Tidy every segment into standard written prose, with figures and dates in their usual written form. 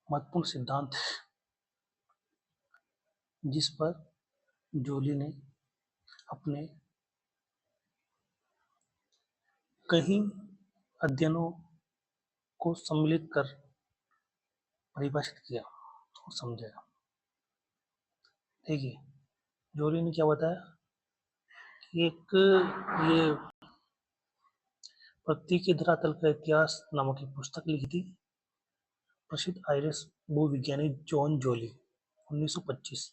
महत्वपूर्ण सिद्धांत है जिस पर जोली ने अपने कई अध्ययनों को सम्मिलित कर परिभाषित किया और समझाया। देखिए, जोली ने क्या बताया कि एक ये पृथ्वी के धरातल का इतिहास नामक एक पुस्तक लिखी थी प्रसिद्ध आयरिश भूविज्ञानी जॉन जोली 1925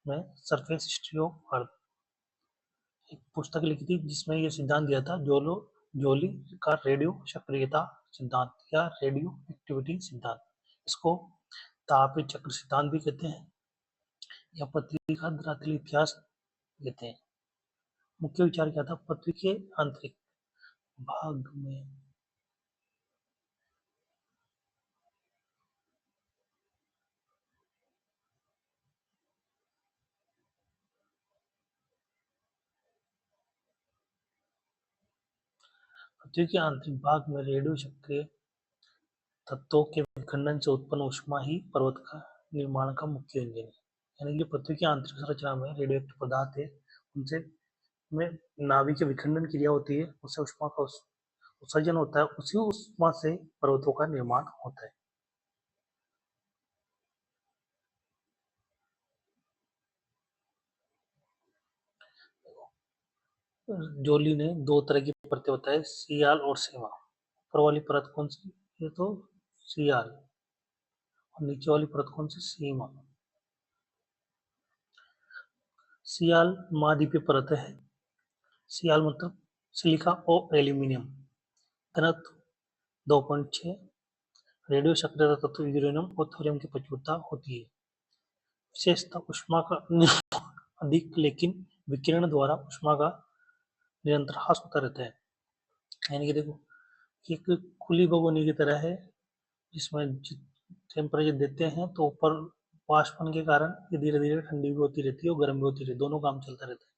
में सरफेस हिस्ट्री ऑफ अर्थ एक पुस्तक लिखी थी जिसमें ये सिद्धांत दिया था जोली का रेडियो सक्रियता सिद्धांत या रेडियो एक्टिविटी सिद्धांत। इसको तापीय चक्र सिद्धांत भी कहते हैं या पृथ्वी का धरातलीय इतिहास कहते हैं। मुख्य विचार क्या था? पृथ्वी के आंतरिक भाग में पृथ्वी के आंतरिक भाग में रेडियो सक्रिय तत्वों के विखंडन से उत्पन्न ऊष्मा ही पर्वत का निर्माण का मुख्य इंजन है। यानी कि पृथ्वी की आंतरिक संरचना में रेडियोएक्टिव पदार्थ है, उनसे में नाभिक के विखंडन क्रिया होती है, उससे ऊष्मा का उत्सर्जन होता है, उसी ऊष्मा से पर्वतों का निर्माण होता है। जोली ने दो तरह की परतें बताए, सियाल और सीमा। ऊपर वाली परत कौन सी? ये तो सियाल। और नीचे वाली परत कौन सी? सीमा। सियाल महाद्वीपीय परत है। सियाल मतलब सिलिका और एल्यूमिनियम, घनत्व 2.6, रेडियो सक्रियता तत्व यूरेनियम और थोरियम की प्रचुरता होती है। विशेषता ऊष्मा का अधिक, लेकिन विकिरण द्वारा ऊष्मा का निरंतर ह्रास होता रहता है। यानी कि देखो, एक खुली भगोनी की तरह है जिसमें टेम्परेचर देते हैं तो ऊपर वाष्पन के कारण ये धीरे धीरे ठंडी भी होती रहती है और गर्म भी होती रहती है, दोनों काम चलता रहता है।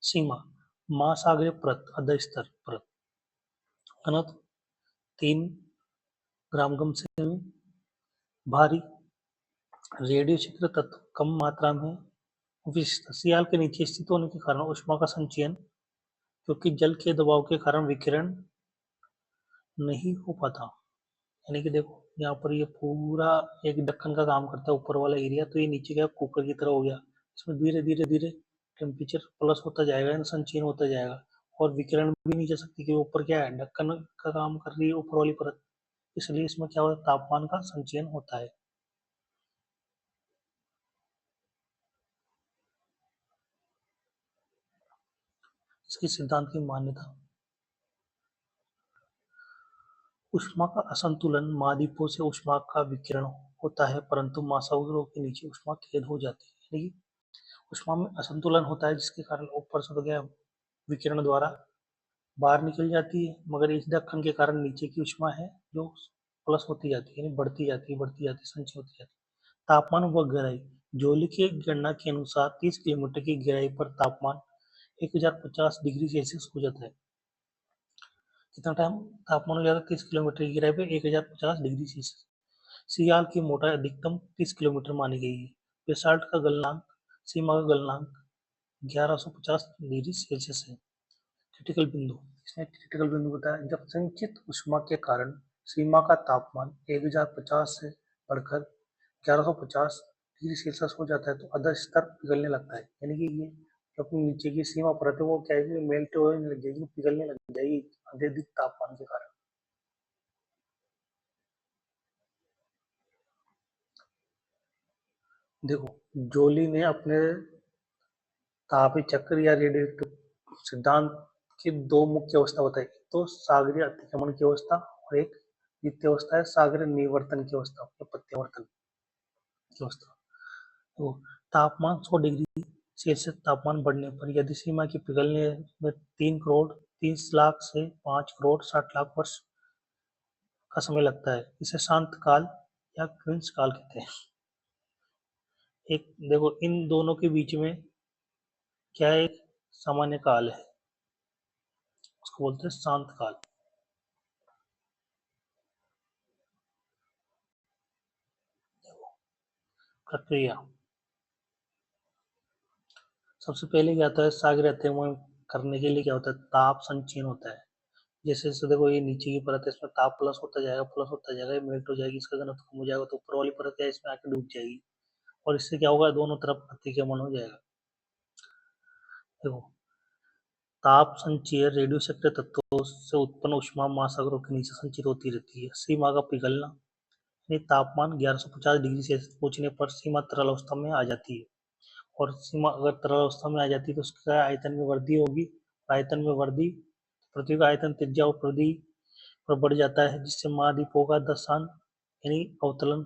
सीमा महासागरीय परत, अध स्तर परत, घनत्व 3 ग्राम से भारी, रेडियो क्षेत्र तत्व कम मात्रा में। विशिष्टता सियाल के नीचे स्थित होने के कारण ऊष्मा का संचयन, क्योंकि जल के दबाव के कारण विकिरण नहीं हो पाता। यानी कि देखो, यहाँ पर ये पूरा एक ढक्कन का काम करता है ऊपर वाला एरिया, तो ये नीचे क्या कुकर की तरह हो गया। इसमें धीरे धीरे धीरे टेम्परेचर प्लस होता जाएगा, संचयन होता जाएगा और विकिरण भी नहीं जा सकती कि ऊपर क्या है, ढक्कन का काम कर रही है ऊपर वाली परत, इसलिए इसमें क्या होता है, तापमान का संचयन होता है। इसके सिद्धांत की मान्यता, ऊष्मा का असंतुलन, महाद्वीपों से ऊष्मा का विकिरण होता है परंतु महासागरों के नीचे ऊष्मा कैद हो जाती है। यानी ऊष्मा में असंतुलन होता है जिसके कारण ऊपर से तो क्या विकिरण द्वारा बाहर निकल जाती है, मगर इस ढक्कन के कारण नीचे की ऊष्मा है जो प्लस होती जाती है, यानी बढ़ती जाती है, संचय होती जाती है। तापमान व गहराई, जोली की गणना के अनुसार 30 किलोमीटर की गहराई पर तापमान 1050 डिग्री सेल्सियस हो जाता है। कितना टाइम तापमान हो जाता है? 30 किलोमीटर की गहराई पे 1050 डिग्री सेल्सियस। सियाल की मोटाई अधिकतम 30 किलोमीटर मानी गई है। बेसाल्ट का गलनांक, सीमा का गलनांक 1150 डिग्री सेल्सियस है। क्रिटिकल बिंदु, इसने क्रिटिकल बिंदु बताया जब संचित ऊष्मा के कारण सीमा का तापमान 1050 से बढ़कर 1150 डिग्री सेल्सियस हो जाता है तो अधः स्तर पिघलने लगता है। यानी कि ये जो अपनी नीचे की सीमा परत है वो क्या है, मेल्ट होने लग जाएगी, पिघलने लग जाएगी अत्यधिक तापमान के कारण। देखो, जोली ने अपने तापीय चक्र या रेडियोएक्टिव सिद्धांत की दो मुख्य अवस्था बताई, तो सागरीय अतिक्रमण की अवस्था और एक द्वितीय अवस्था है सागरीय निवर्तन की अवस्था या प्रत्यावर्तन की अवस्था। तो तापमान 100 डिग्री सेल्सियस तापमान बढ़ने पर यदि सीमा के पिघलने में 3 करोड़ 30 लाख से 5 करोड़ 60 लाख वर्ष का समय लगता है, इसे शांत काल या क्विंस काल कहते हैं। एक देखो, इन दोनों के बीच में क्या एक सामान्य काल है, उसको बोलते हैं शांत काल। प्रक्रिया। सबसे पहले क्या होता है, सागरीय अत्यंगम करने के लिए क्या होता है, ताप संचयन होता है। जैसे जैसे देखो ये नीचे की परत है, इसमें ताप प्लस होता जाएगा, ये मेल्ट हो जाएगी, इसका घनत्व कम हो जाएगा, तो ऊपर वाली परत है इसमें आके डूब जाएगी, और इससे क्या होगा, दोनों तरफ अतिक्रमण हो जाएगा। देखो, ताप संचय रेडियो सक्रिय तत्वों से उत्पन्न ऊष्मा महासागरों के नीचे संचित होती रहती है। सीमा का पिघलना, यानी तापमान 1150 डिग्री सेल्सियस पहुंचने पर सीमा तरल अवस्था में आ जाती है, और सीमा अगर तरल अवस्था में आ जाती है तो उसका आयतन में वृद्धि होगी। आयतन में वृद्धि, पृथ्वी का आयतन त्रिज्या और परिधि पर बढ़ जाता है, जिससे महाद्वीपों का दशान यानी अवतलन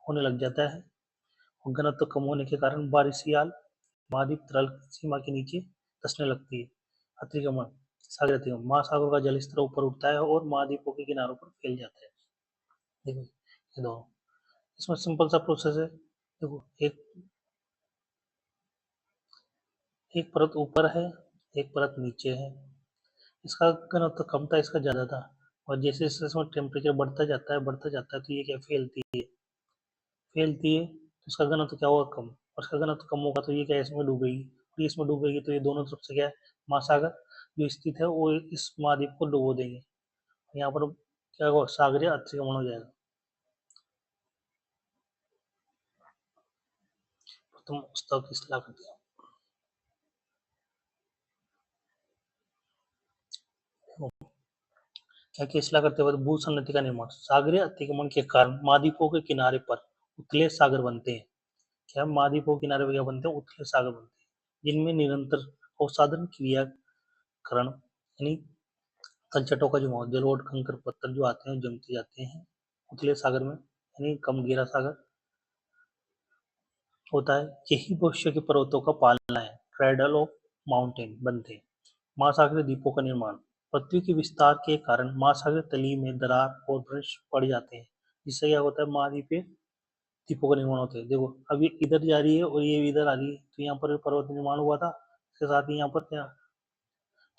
होने लग जाता है, और घनत्व कम होने के कारण बारिशियाल महाद्वीप तरल सीमा के नीचे धंसने लगती है। अतिक्रमण, सागर अतिक्रमण, महासागर का जल स्तर ऊपर उठता है और महाद्वीपों के किनारों पर फैल जाता है। देखो ये दोनों, इसमें सिंपल सा प्रोसेस है। देखो एक परत ऊपर है, एक परत नीचे है, इसका घनत्व कम था, इसका ज्यादा था, और जैसे जैसे इसमें टेम्परेचर बढ़ता जाता है तो ये क्या फैलती है तो इसका घनत्व क्या होगा, कम, और इसका घनत्व कम होगा तो ये क्या इसमें डूबेगी, और ये इसमें डूबेगी तो ये दोनों तरफ से क्या है, महासागर जो स्थित है वो इस महाद्वीप को डुबो देंगे, यहाँ पर क्या होगा, सागरीय अतिक्रमण हो जाएगा। प्रथम स्तव की सलाह करते हैं। क्या क्या सलाह करते हैं, भू संगति का निर्माण, सागरीय अतिक्रमण के कारण महाद्वीपों के किनारे पर उथले सागर बनते हैं। क्या महाद्वीपों के किनारे पर क्या बनते हैं, उथले सागर बनते हैं, जिनमें निरंतर अवसादन क्रियाकरण यानी तलछटों का जुड़ाव, जलोढ़ कंकड़ पत्थर जो आते हैं जमते जाते हैं उथले सागर में, यानी कम गहरा सागर होता है। यही भविष्य के पर्वतों का पालना है, क्रेडल ऑफ माउंटेन बनते हैं। महासागरीय द्वीपों का निर्माण, पृथ्वी के विस्तार के कारण महासागरीय तली में दरार और ब्रश पड़ जाते हैं, जिससे क्या होता है, महाद्वीपीय द्वीपों का निर्माण होता है। देखो अब ये इधर जा रही है और ये इधर आ रही है, तो यहाँ पर पर्वत निर्माण हुआ था, इसके साथ ही यहाँ पर क्या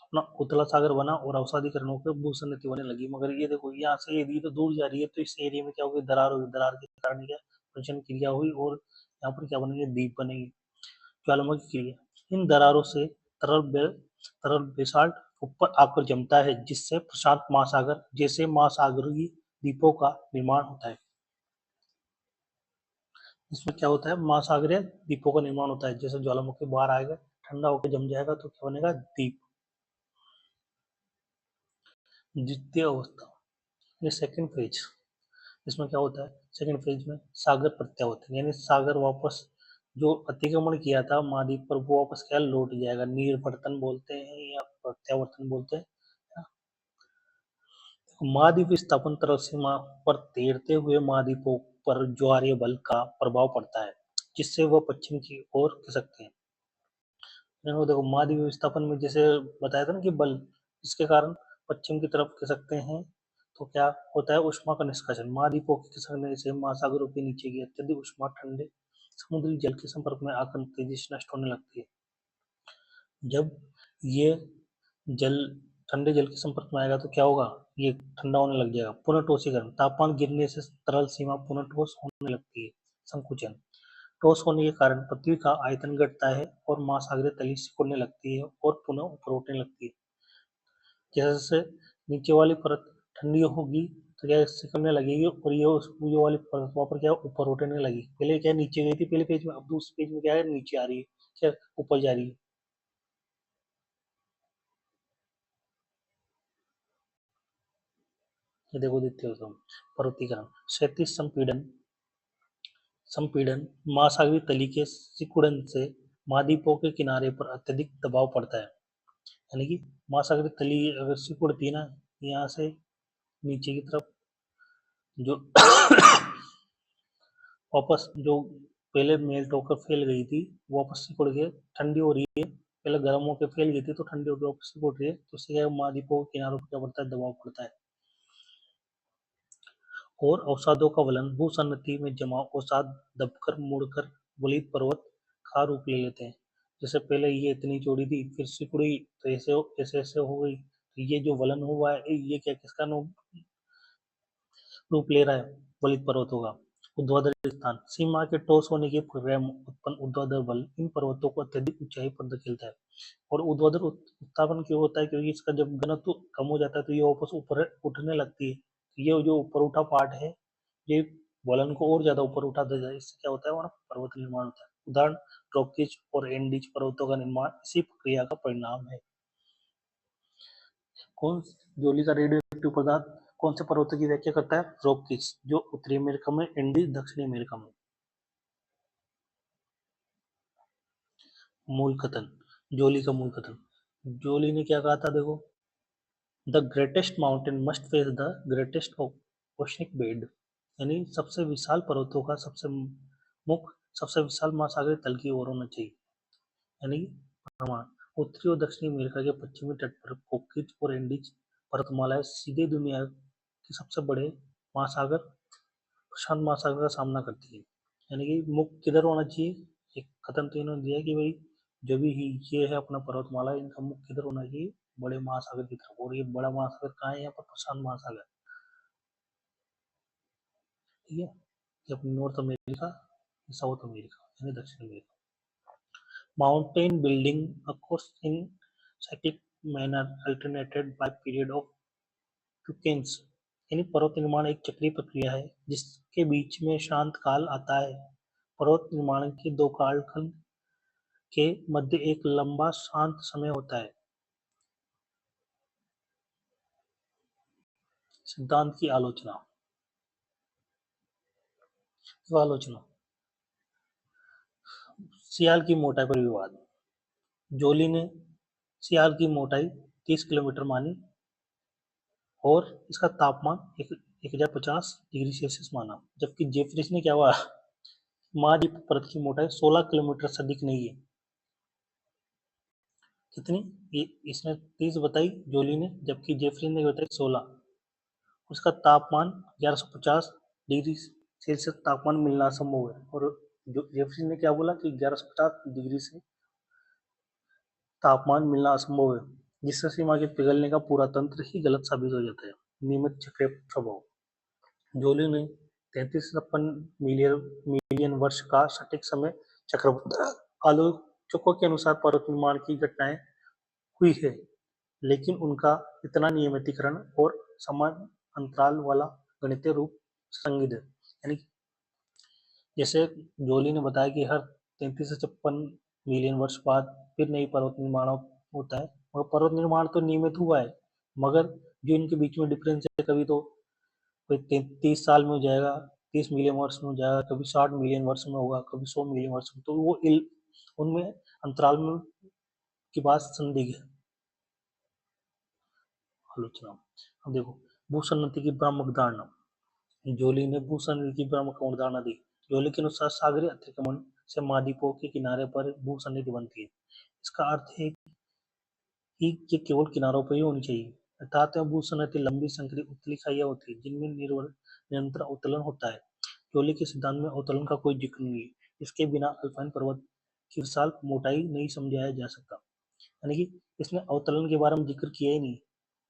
अपना उथला सागर बना और अवसादीकरणों के भूषण नीति होने लगी। मगर ये देखो यहाँ से यदि तो दूर जा रही है तो इस एरिया में क्या होगी, दरार होगी, दरार के कारण क्या प्रचन क्रिया हुई और यहाँ पर क्या बनेंगे, द्वीप बनेगी, ज्वालामुखी क्रिया। इन दरारों से तरल बेसाल्ट ऊपर आकर जमता है, जिससे प्रशांत महासागर जैसे महासागरीय द्वीपों का निर्माण होता है। इसमें क्या होता है, महासागरीय द्वीपों का निर्माण होता है, जैसे ज्वालामुखी बाहर आएगा, ठंडा होकर जम जाएगा तो क्या बनेगा, द्वीप। द्वितीय अवस्था, ये सेकंड फेज, इसमें क्या होता है, सेकंड फेज में सागर प्रत्यावर्तन, यानी सागर वापस जो अतिक्रमण किया था महाद्वीप पर वो वापस क्या लौट जाएगा, नीरवर्तन बोलते हैं या प्रत्यावर्तन बोलते हैं। महाद्वीप स्थापन तरल सीमा पर तैरते हुए महाद्वीपों पर ज्वारीय बल का प्रभाव पड़ता है, जिससे वह पश्चिम की ओर खिसकते हैं। देखो महाद्वीप विस्थापन में जैसे बताया था ना कि बल, इसके कारण पश्चिम की तरफ खिसकते हैं, तो क्या होता है, उष्मा का निष्कासन, महाद्वीपों के खिसकने से महासागरों के नीचे की अत्यधिक उष्मा ठंडे समुद्री जल के संपर्क में आकर तेजी से नष्ट होने लगती है। जब ये जल ठंडे जल के संपर्क में आएगा तो क्या होगा, ये ठंडा होने लग जाएगा। पुनर्ठोसीकरण, तापमान गिरने से तरल सीमा पुनः ठोस होने लगती है। संकुचन, ठोस होने के कारण पृथ्वी का आयतन घटता है और महासागरीय तली सिकुड़ने लगती है और पुनः ऊपर उठने लगती है। जैसे जैसे नीचे वाली परत ठंडी होगी तो क्या सिकुड़ने लगेगी और ये जो वाली परत वहां पर क्या ऊपर उठने लगी, पहले क्या नीचे गई थी पहले पेज में, अब दूसरे पेज में क्या है, नीचे आ रही है, क्या ऊपर जा रही है। ये देखो द्वितीय पर्वतीकरण, क्षैतिज संपीड़न, महासागरीय तली के सिकुड़न से महाद्वीपों के किनारे पर अत्यधिक दबाव पड़ता है, यानी कि महासागरीय तली अगर सिकुड़ती है ना, यहाँ से नीचे की तरफ जो वापस जो पहले मेल्ट होकर फैल गई थी वापस सिकुड़ के ठंडी हो रही है, पहले गर्म होकर फैल गई थी तो ठंडी होकर वापस सिकुड़ रही है, तो उससे क्या महाद्वीपों के किनारों पर क्या पड़ता है, दबाव पड़ता है। और अवसादों का वलन, भूसन्नति में जमा अवसाद दबकर मुड़कर वलित पर्वत का रूप ले लेते हैं। जैसे पहले ये इतनी चौड़ी थी फिर सिकुड़ी तो ऐसे ऐसे हो गई, तो ये जो वलन हुआ है ये क्या किसका रूप ले रहा है, वलित पर्वतों का। ऊर्ध्वाधर स्थान, सीमा के ठोस होने की प्रक्रिया में उत्पन्न ऊर्ध्वाधर बल इन पर्वतों को अत्यधिक ऊंचाई पर धकेलता है। और ऊर्ध्वाधर उत्थापन क्यों होता है? क्योंकि इसका जब घनत्व कम हो जाता है तो ये वापस ऊपर उठने लगती है। ये जो ऊपर उठा पार्ट है, ये वलन को और ज्यादा ऊपर उठा देता है। इससे क्या होता है? वहां पर्वत निर्माण होता है। उदाहरण रॉकीज और एंडीज पर्वतों का निर्माण इसी प्रक्रिया का परिणाम है। कौन जोली का रेडियो एक्टिव पदार्थ कौन से पर्वतों की व्याख्या करता है? रॉकीज, जो उत्तरी अमेरिका में, एंडीज दक्षिणी अमेरिका में। मूल कथन, जोली का मूल कथन, जोली ने क्या कहा था? देखो, the greatest mountain must face the greatest oceanic bed, यानी सबसे विशाल पर्वतों का सबसे मुख सबसे विशाल महासागरीय तल की ओर होना चाहिए। यानी प्रमाण, उत्तरी और दक्षिणी अमेरिका के पश्चिमी तट पर कोकीज और एंडीज पर्वतमालाएं सीधे दुनिया के सबसे बड़े महासागर प्रशांत महासागर का सामना करती है। यानी कि मुख किधर होना चाहिए? एक कथन तो इन्होंने दिया कि भाई जो भी ये है अपना पर्वतमाला, इनका मुख किधर होना चाहिए? बड़े महासागर की तरफ। और ये बड़ा महासागर कहाँ है? यहाँ पर प्रशांत महासागर। ठीक है, ये अपनी नॉर्थ अमेरिका, साउथ अमेरिका यानी दक्षिण America. Mountain building occurs in cyclic manner alternated by period of क्यूकेन्स, यानी पर्वत निर्माण एक चक्रीय प्रक्रिया है जिसके बीच में शांत काल आता है। पर्वत निर्माण के दो कालखंड के मध्य एक लंबा शांत समय होता है। सिद्धांत की आलोचना, आलोचना, सियाल की मोटाई पर विवाद। जोली ने सियाल की मोटाई 30 किलोमीटर मानी और इसका तापमान 1050 डिग्री सेल्सियस माना, जबकि जेफरीज ने क्या हुआ? महाद्वीप परत की मोटाई 16 किलोमीटर से अधिक नहीं है। कितनी? ये इसने 30 बताई जोली ने, जबकि जेफरीज ने बताई 16। उसका तापमान 1150 डिग्री सेल्सियस तापमान मिलना असंभव है। और जो जेफरीज ने क्या बोला कि 1150 डिग्री से तापमान मिलना असंभव है, जिससे सीमा के पिघलने का पूरा तंत्र ही गलत साबित हो जाता है। नियमित चक्रीय प्रभाव, जोली ने 33 मिलियन वर्ष का सटीक समय चक्र बताया। आलोचकों के अनुसार पर्वत निर्माण की घटनाएं हुई है, लेकिन उनका इतना नियमितीकरण और समान अंतराल वाला गणितीय रूप संगीत है। यानी जैसे जोली ने बताया कि हर 33 से 56 मिलियन वर्ष बाद फिर नई पर्वत निर्माण होता है, और पर्वत निर्माण तो नियमित हुआ है, मगर जो इनके बीच में डिफरेंस है, कभी तो कोई 30 साल में हो जाएगा, 30 मिलियन वर्ष में हो जाएगा, कभी 60 मिलियन वर्ष में होगा, कभी 100 मिलियन वर्ष में, तो वो उनमें अंतराल में की बात संदिग्ध है। आलोचना, अब देखो, भूसन्नति की भ्रामक धारणा। जोली ने भूसन्नति की भ्रामक अवधारणा दी। जोली के अनुसार सागरीय अतिक्रमण से महाद्वीपों के किनारे पर भूसन्नति बनती है। इसका अर्थ है कि ये केवल किनारों पर ही होनी चाहिए, अर्थात भूसन्नति लंबी संकरी उथली खाइयां होती है जिनमें निरंतर अवतरण होता है। जोली के सिद्धांत में अवतरण का कोई जिक्र नहीं है। इसके बिना अल्पाइन पर्वत की विशाल मोटाई नहीं समझाया जा सकता। यानी कि इसने अवतरण के बारे में जिक्र किया ही नहीं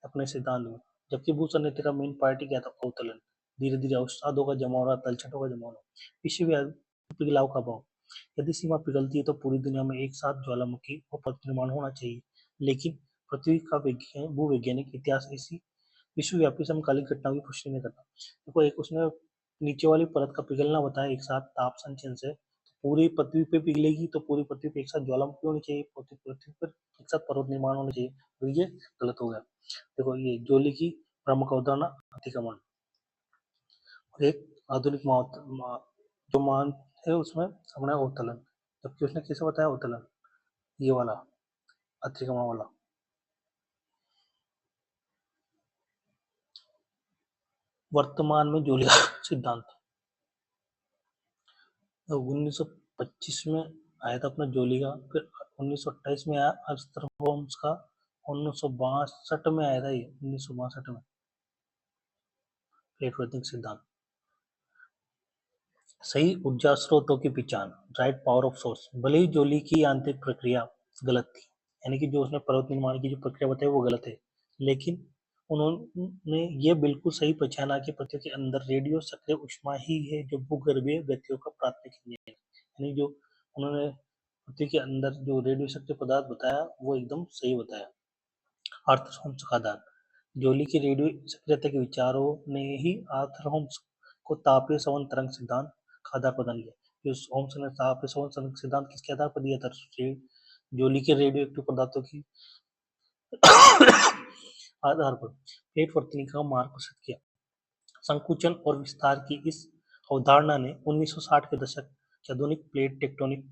अपने सिद्धांत में, जबकि भूसन्निधि का मेन पार्टी क्या था? अवतरण। धीरे धीरे अवसादों का जमा होना, तलछटों का जमा होना, विश्वव्यापी पिघलाव का भाव। यदि सीमा पिघलती है तो पूरी दुनिया में एक साथ ज्वालामुखी और पर्वत निर्माण होना चाहिए, लेकिन पृथ्वी का भूवैज्ञानिक इतिहास ऐसी विश्वव्यापी समकालिक घटनाओं की पुष्टि नहीं करता। देखो, एक उसने नीचे वाली परत का पिघलना बताया एक साथ ताप संचयन से, पूरी पृथ्वी पे पिघलेगी तो पूरी पृथ्वी पे एक साथ ज्वालामुखी होनी चाहिए, पृथ्वी पर एक साथ पर्वत निर्माण होना चाहिए, और ये गलत हो गया। देखो, ये जोली की प्रमुख अवधारणा अतिक्रमण, और एक आधुनिक जो मान है उसमें अपना अवतलन, जबकि उसने कैसे बताया अवतलन? ये वाला अतिक्रमण वाला। वर्तमान में जोली का सिद्धांत 1925 में आया था अपना जोली का, फिर 1928 में आया अर्थवर्म्स का, 1962 में आया था ये, 1962 में प्लेट वर्किंग सिद्धांत। सही ऊर्जा स्रोतों की पहचान, राइट पावर ऑफ सोर्स। भले ही जोली की आंतरिक प्रक्रिया गलत थी, यानी कि जो उसने पर्वत निर्माण की जो प्रक्रिया बताई वो गलत है, लेकिन उन्होंने ये बिल्कुल सही पहचाना कि पृथ्वी के अंदर रेडियो सक्रिय ऊष्मा ही है जो भूगर्भीय गतियों का प्राथमिक इंजन है। यानी जो उन्होंने पृथ्वी के अंदर जो रेडियो सक्रिय पदार्थ बताया वो एकदम सही बताया। आर्थर होम्स का आधार, जोली की रेडियो सक्रियता के विचारों ने ही आर्थर होम्स को तापीय संवहन तरंग सिद्धांत का आधार प्रदान किया। जो होम्स ने तापीय संवहन तरंग सिद्धांत किसके आधार पर दिया था? जोली के रेडियो एक्टिव पदार्थों की आधार पर प्लेट वर्तनी का मार्ग प्रस्तुत किया। संकुचन और विस्तार की इस अवधारणा ने 1960 के दशक के आधुनिक प्लेट टेक्टोनिक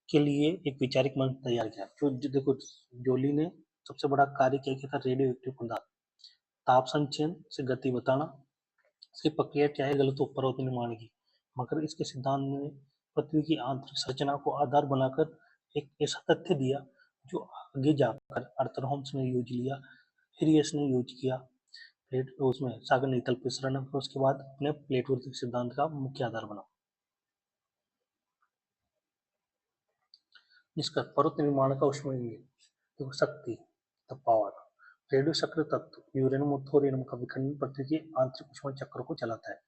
के लिए एक वैचारिक मंच तैयार किया। जो देखो जोली ने सबसे बड़ा कार्य क्या था? रेडियो एक्टिव पदार्थ ताप संचयन से गति बताना, इसकी प्रक्रिया क्या है? गलत पर्वत निर्माण की, मगर इसके सिद्धांत ने पृथ्वी की आंतरिक संरचना को आधार बनाकर एक ऐसा तथ्य दिया जो आगे जाकर आर्थर होम्स ने यूज लिया, फिर इसने यूज किया प्लेट उसमें सागर नितल प्रसरण, उसके बाद अपने प्लेट वर्तनी सिद्धांत का मुख्य आधार बना। जिसका पर्वत निर्माण का ऊष्मीय देखो शक्ति द पावर, रेडियो सक्रिय तत्व यूरेनियम और थोरियम का विखंडन पृथ्वी के आंतरिक ऊष्मा चक्र को चलाता है।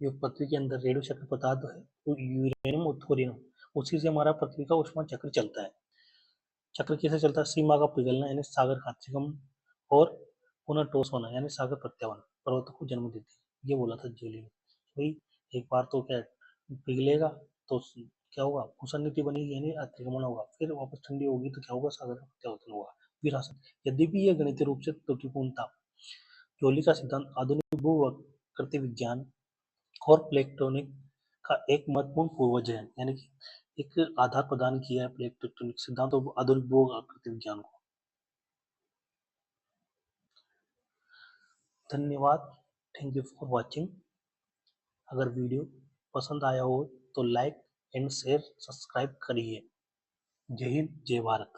जो पृथ्वी के अंदर रेडियो सक्रिय पदार्थ है वो यूरेनियम और थोरियम, उसी से हमारा पृथ्वी का ऊष्मा चक्र चलता है। चक्र कैसे चलता है? सीमा का पिघलना यानी सागर का अतिगम और पुनः ठोस होना यानी सागर प्रत्यावन पर्वतों को जन्म देती है। ये बोला था जोली ने। भाई एक बार तो क्या पिघलेगा तो क्या होगा? भूषण नीति बनेगी यानी अतिगमन होगा, फिर वापस ठंडी होगी तो क्या होगा? सागर का प्रत्यावर्तन होगा, विरासत। यद्यपि यह गणितीय रूप से त्रुटिपूर्ण था, जोली का सिद्धांत आधुनिक भूवक्रती विज्ञान और प्लेटोनिक का एक महत्वपूर्ण पूर्वज है। यानी कि एक आधार प्रदान किया है प्लेटोनिक सिद्धांत और आधुनिक भूवक्रती विज्ञान को। धन्यवाद, थैंक यू फॉर वॉचिंग। अगर वीडियो पसंद आया हो तो लाइक एंड शेयर सब्सक्राइब करिए। जय हिंद, जय भारत।